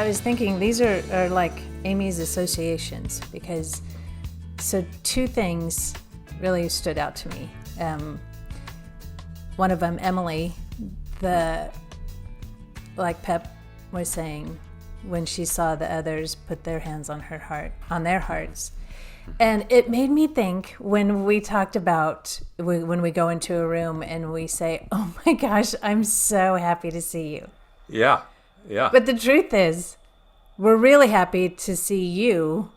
was thinking these are like Amy's associations, because so two things really stood out to me. One of them, Emily, like Pep was saying, when she saw the others put their hands on their hearts. And it made me think when we talked about when we go into a room and we say, "Oh my gosh, I'm so happy to see you." Yeah. Yeah. But the truth is, we're really happy to see you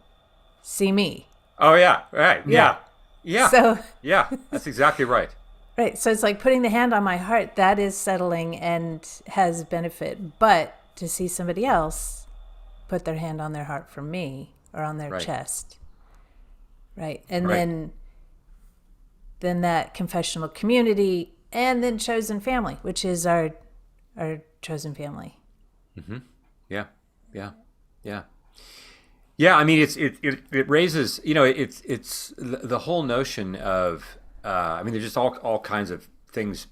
see me. Oh yeah. Right. Yeah. Yeah. So yeah, that's exactly right. Right. So it's like putting the hand on my heart, that is settling and has benefit. But to see somebody else put their hand on their heart for me or on their chest. Right. And then that confessional community, and then chosen family, which is our chosen family. Mm-hmm. Yeah. Yeah. Yeah. Yeah. I mean, it raises, it's the whole notion of, I mean, there's just all kinds of things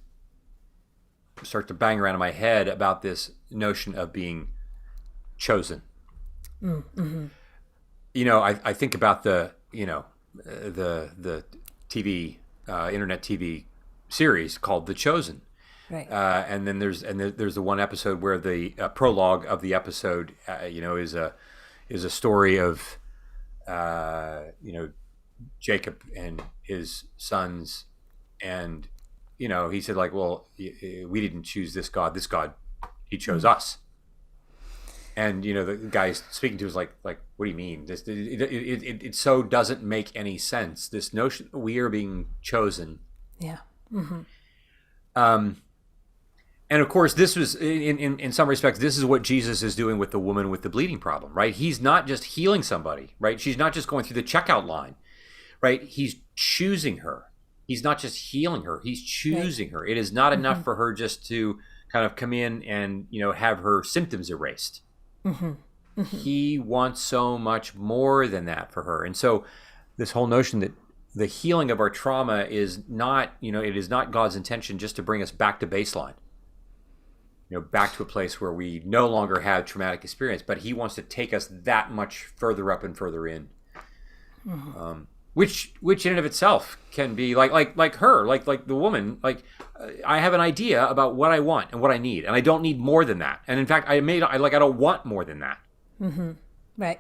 start to bang around in my head about this notion of being chosen. Mm-hmm. I think about the TV, internet TV series called The Chosen. Right. And then there's the one episode where the prologue of the episode, is a story of, Jacob and his sons, and he said, like, well, we didn't choose this God, he chose us. And the guy speaking to us like, what do you mean? This it so doesn't make any sense. This notion we are being chosen. Yeah. Mm-hmm. And of course, this was in some respects, this is what Jesus is doing with the woman with the bleeding problem, right? He's not just healing somebody, right? She's not just going through the checkout line, right? He's choosing her. He's not just healing her. He's choosing her. It is not enough for her just to kind of come in and have her symptoms erased. Mm-hmm. Mm-hmm. He wants so much more than that for her. And so this whole notion that the healing of our trauma is not, it is not God's intention just to bring us back to baseline, back to a place where we no longer have traumatic experience, but he wants to take us that much further up and further in. Mm-hmm. Which in and of itself can be like her, like the woman, like I have an idea about what I want and what I need, and I don't need more than that. And in fact, I don't want more than that. Mm-hmm. Right.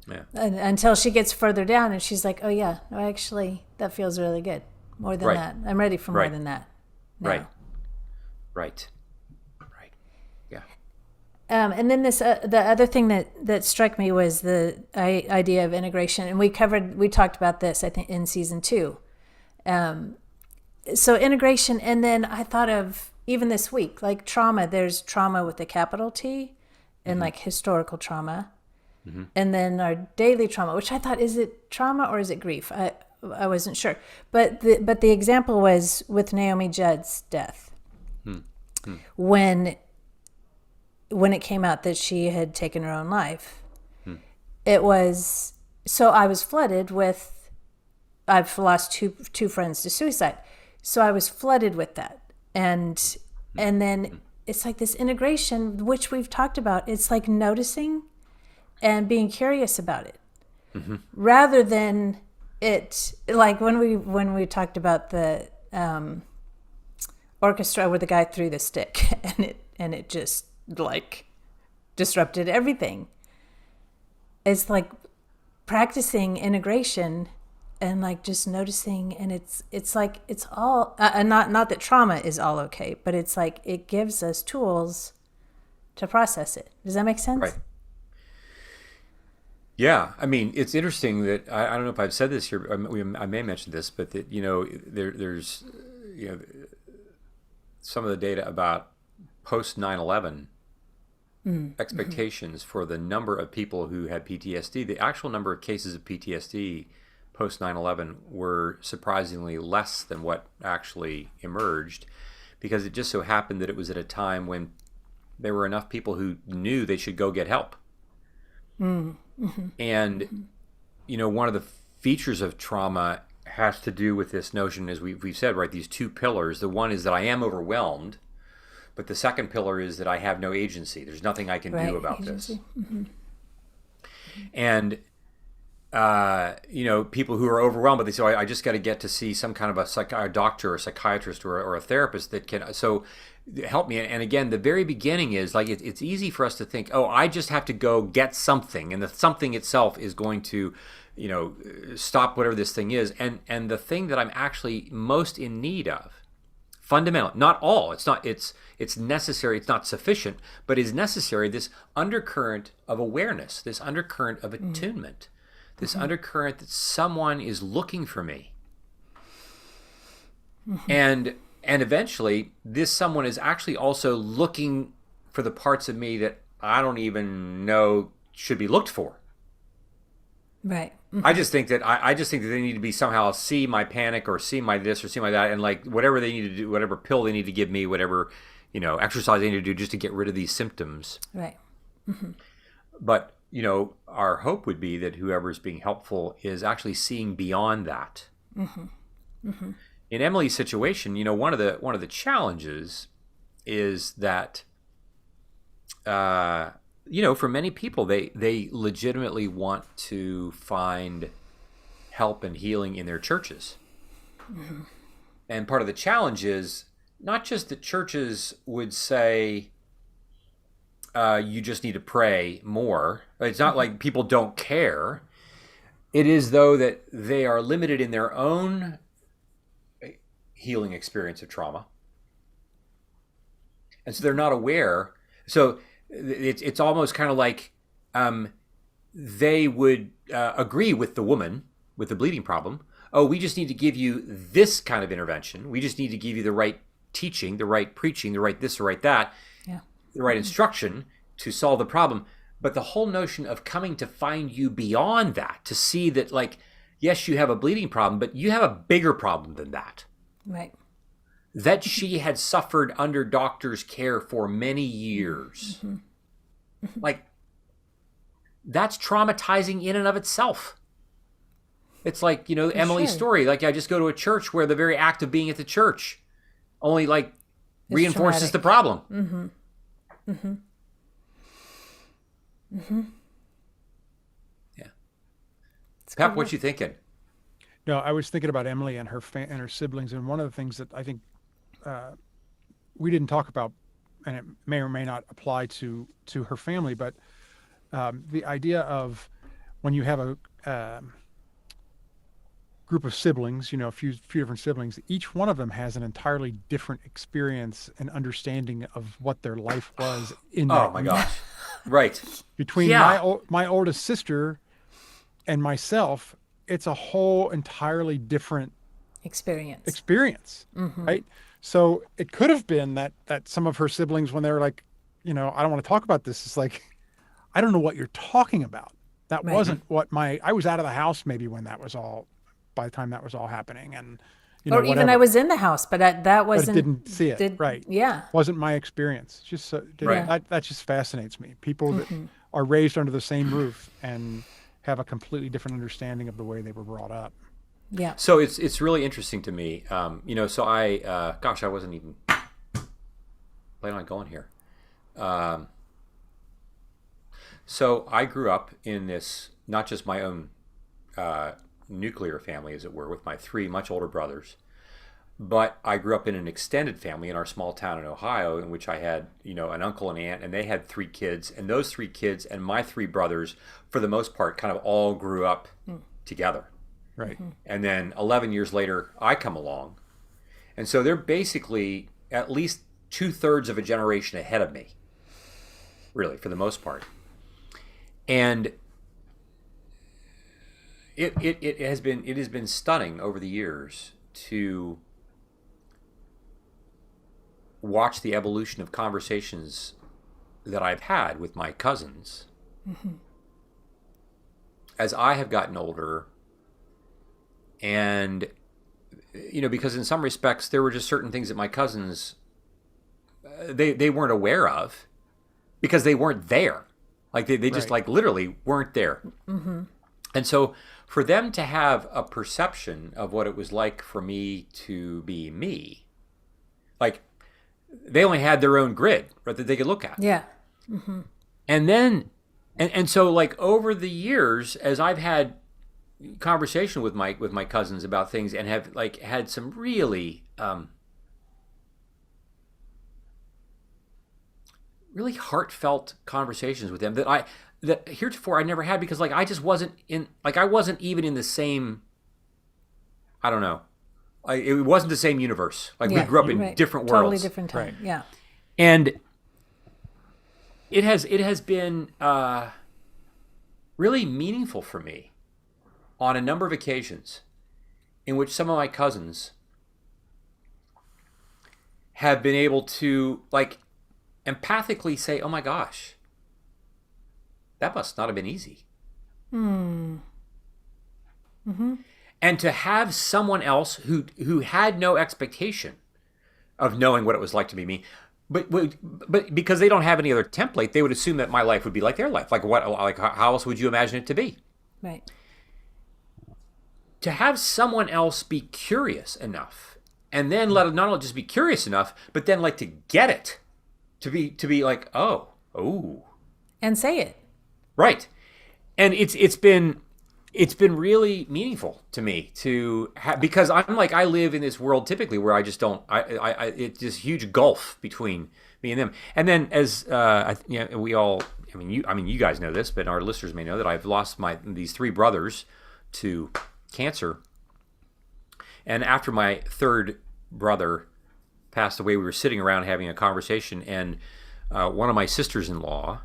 Yeah. Until she gets further down and she's like, oh yeah, no, actually that feels really good. More than that. I'm ready for more than that. now. Right. Yeah. And then the other thing that struck me was the idea of integration, and we talked about this, I think, in season 2. So integration, and then I thought of even this week, like trauma. There's trauma with a capital T, and like historical trauma, and then our daily trauma, which I thought, is it trauma or is it grief? I wasn't sure, but the example was with Naomi Judd's death, when it came out that she had taken her own life. It was, so I was flooded with, I've lost two friends to suicide, so I was flooded with that, and then it's like this integration, which we've talked about. It's like noticing and being curious about it, rather than it, like when we talked about the orchestra where the guy threw the stick and it just like disrupted everything. It's like practicing integration and like just noticing, and it's like it's all not that trauma is all okay, but it's like it gives us tools to process it. Does that make sense? Right. Yeah, I mean, it's interesting that I don't know if I've said this here. I may mention this, but that there's some of the data about post 9/11 expectations for the number of people who had PTSD. The actual number of cases of PTSD post 9/11 were surprisingly less than what actually emerged, because it just so happened that it was at a time when there were enough people who knew they should go get help. And one of the features of trauma has to do with this notion, as we've said, right, these two pillars. The one is that I am overwhelmed, But the second pillar is that I have no agency. There's nothing I can do about agency. this. And people who are overwhelmed, but they say, I just got to get to see some kind of a doctor or a psychiatrist or a therapist that can, so help me. And again, the very beginning is like, it's easy for us to think, oh, I just have to go get something. And the something itself is going to, stop whatever this thing is. And the thing that I'm actually most in need of, fundamental, not all, it's necessary, it's not sufficient, but is necessary, this undercurrent of awareness, this undercurrent of attunement, this undercurrent that someone is looking for me. And eventually this someone is actually also looking for the parts of me that I don't even know should be looked for. Right. I just think that they need to be somehow see my panic or see my this or see my that, and like whatever they need to do, whatever pill they need to give me, whatever exercise they need to do just to get rid of these symptoms. Right. But our hope would be that whoever is being helpful is actually seeing beyond that. In Emily's situation, one of the challenges is that for many people, they legitimately want to find help and healing in their churches. And part of the challenge is not just that churches would say, you just need to pray more. It's not like people don't care. It is, though, that they are limited in their own healing experience of trauma. And so they're not aware. So it's almost kind of like they would agree with the woman with the bleeding problem. Oh, we just need to give you this kind of intervention. We just need to give you the right teaching, the right preaching, the right this, the right that, the right instruction to solve the problem. But the whole notion of coming to find you beyond that, to see that, like, yes, you have a bleeding problem, but you have a bigger problem than that. Right. That she had suffered under doctor's care for many years. Like, that's traumatizing in and of itself. It's like, Emily's story. Like, I just go to a church where the very act of being at the church only, like, reinforces the problem. Yeah. Pep, what you thinking? No, I was thinking about Emily and her siblings, and one of the things that I think we didn't talk about, and it may or may not apply to her family, but the idea of when you have a group of siblings, a few different siblings, each one of them has an entirely different experience and understanding of what their life was in that. Oh my gosh. Right. Between my oldest sister and myself, it's a whole entirely different experience, right? So it could have been that some of her siblings, when they were like, I don't want to talk about this, it's like, I don't know what you're talking about. That wasn't what I was out of the house maybe when that was all, by the time that was all happening. And, or even I was in the house, but that wasn't. But didn't see it, right. Yeah. Wasn't my experience. Just that just fascinates me. People that are raised under the same roof and have a completely different understanding of the way they were brought up. Yeah. So it's really interesting to me. So I wasn't even planning on going here. So I grew up in this, not just my own nuclear family, as it were, with my three much older brothers, but I grew up in an extended family in our small town in Ohio, in which I had, an uncle and aunt, and they had three kids, and those three kids and my three brothers, for the most part, kind of all grew up together. Right. And then 11 years later, I come along. And so they're basically at least 2/3 of a generation ahead of me, really, for the most part. And it has been stunning over the years to watch the evolution of conversations that I've had with my cousins. As I have gotten older, and because in some respects there were just certain things that my cousins they weren't aware of because they weren't there. Like they just like literally weren't there. And so for them to have a perception of what it was like for me to be me, like they only had their own grid, right, that they could look at. Yeah. And then, and so like over the years, as I've had conversation with my cousins about things and have like had some really really heartfelt conversations with them that heretofore I never had, because like I just wasn't in, like I wasn't even in the same, I don't know, it wasn't the same universe. Like we grew up in different worlds. Totally different time. Right. Yeah. And it has been really meaningful for me on a number of occasions in which some of my cousins have been able to like empathically say, "Oh my gosh, that must not have been easy." And to have someone else who had no expectation of knowing what it was like to be me, but because they don't have any other template, they would assume that my life would be like their life. Like what? Like how else would you imagine it to be? Right. To have someone else be curious enough, and then not only just be curious enough, but then like to get it, to be like, oh, And say it. right, and it's been really meaningful to me to because I'm like, I live in this world typically where I just don't, it's this huge gulf between me and them. And then as we all, you guys know this, but our listeners may know that I've lost these three brothers to cancer. And after my third brother passed away, we were sitting around having a conversation, and one of my sisters-in-law,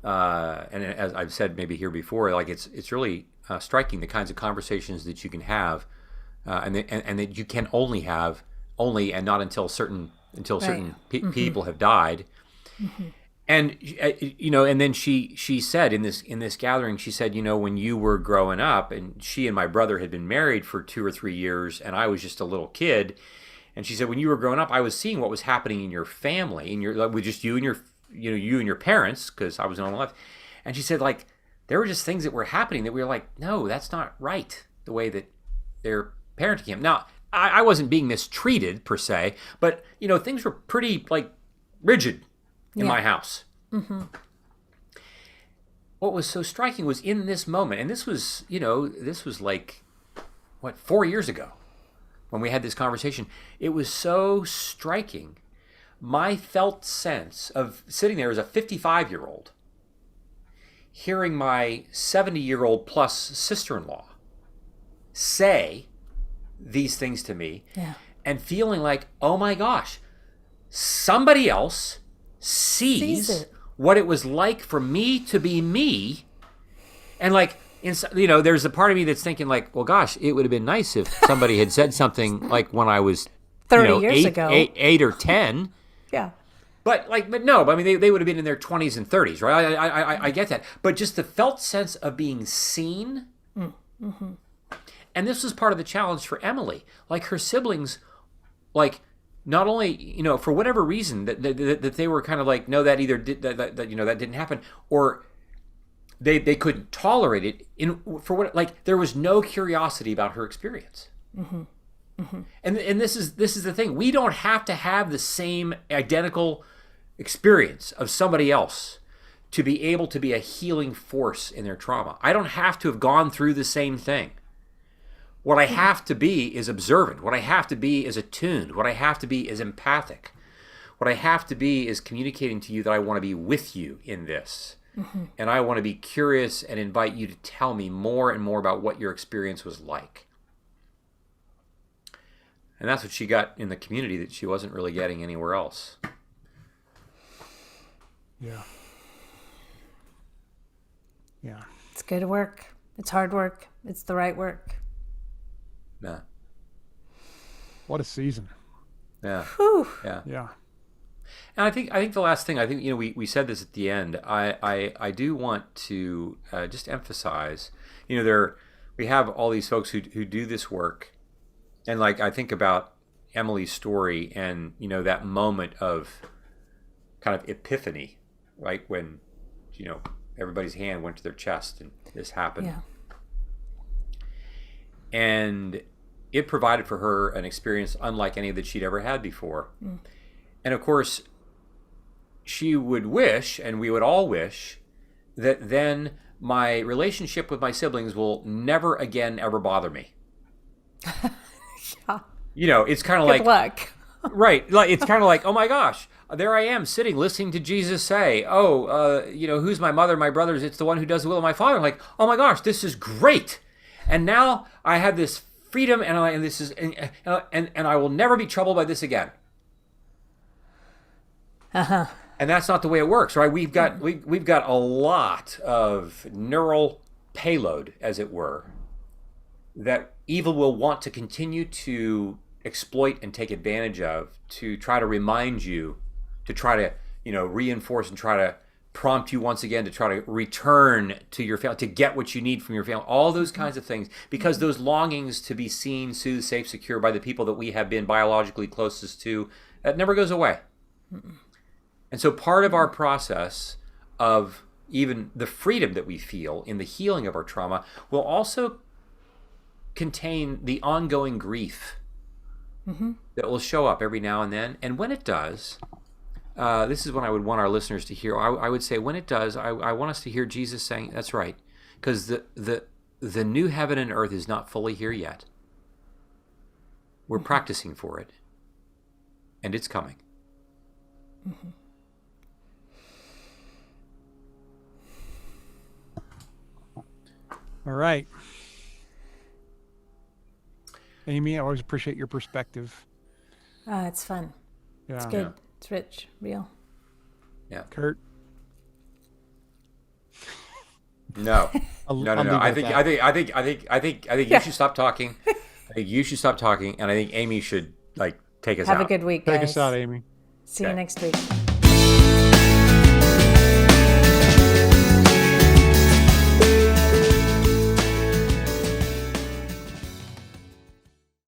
and as I've said maybe here before, like it's really striking the kinds of conversations that you can have, and that you can only have and not until certain people have died. And and then she said in this gathering, she said, when you were growing up, and she and my brother had been married for 2 or 3 years, and I was just a little kid, and she said, when you were growing up, I was seeing what was happening in your family, with just you and your parents, because I was the only one left. And she said, like, there were just things that were happening that we were like, no, that's not right, the way that they're parenting him. Now, I wasn't being mistreated per se, but things were pretty like rigid in my house. What was so striking was in this moment, and this was like, 4 years ago when we had this conversation. It was so striking. My felt sense of sitting there as a 55-year-old, hearing my 70-year-old plus sister-in-law say these things to me, and feeling like, oh my gosh, somebody else sees what it was like for me to be me. And like, there's a part of me that's thinking like, well, gosh, it would have been nice if somebody had said something like when I was 30 years ago, 8 or 10. Yeah. But no, I mean, they would have been in their 20s and 30s, right? I get that. But just the felt sense of being seen. And this was part of the challenge for Emily. Like, her siblings, like, not only, for whatever reason that they were kind of like, no, that either did that didn't happen, or they couldn't tolerate it there was no curiosity about her experience. And this is the thing. We don't have to have the same identical experience of somebody else to be able to be a healing force in their trauma. I don't have to have gone through the same thing. What I have to be is observant. What I have to be is attuned. What I have to be is empathic. What I have to be is communicating to you that I want to be with you in this. And I want to be curious and invite you to tell me more and more about what your experience was like. And that's what she got in the community that she wasn't really getting anywhere else. Yeah. Yeah. It's good work. It's hard work. It's the right work. Yeah. What a season. Yeah. Whew. Yeah. Yeah. And I think the last thing, we said this at the end. I do want to just emphasize, we have all these folks who do this work, and like I think about Emily's story and that moment of kind of epiphany, right, when everybody's hand went to their chest and this happened. Yeah. And it provided for her an experience unlike any that she'd ever had before. And of course, she would wish, and we would all wish, that then my relationship with my siblings will never again ever bother me. Yeah. You know, it's kind of Good like, luck. right, like it's kind of like, oh my gosh, there I am sitting listening to Jesus say, who's my mother, my brothers? It's the one who does the will of my Father. I'm like, oh my gosh, this is great. And now I have this freedom, and I will never be troubled by this again. Uh-huh. And that's not the way it works, right? We've got a lot of neural payload, as it were, that evil will want to continue to exploit and take advantage of, to try to remind you, to try to reinforce and try to prompt you once again to try to return to your family, to get what you need from your family, all those kinds of things, because those longings to be seen, soothed, safe, secure by the people that we have been biologically closest to, that never goes away. And so part of our process of even the freedom that we feel in the healing of our trauma will also contain the ongoing grief that will show up every now and then. And when it does, this is what I would want our listeners to hear. I would say when it does, I want us to hear Jesus saying, that's right, because the new heaven and earth is not fully here yet. We're practicing for it, and it's coming. Mm-hmm. All right. Amy, I always appreciate your perspective. It's fun. Yeah. It's good. Yeah. It's rich, real. Yeah. Kurt? No. I'll No. leave it I at think that. you should stop talking. I think you should stop talking, and I think Amy should take us out. Have a good week, Take guys. us out, Amy. See you Okay. next week.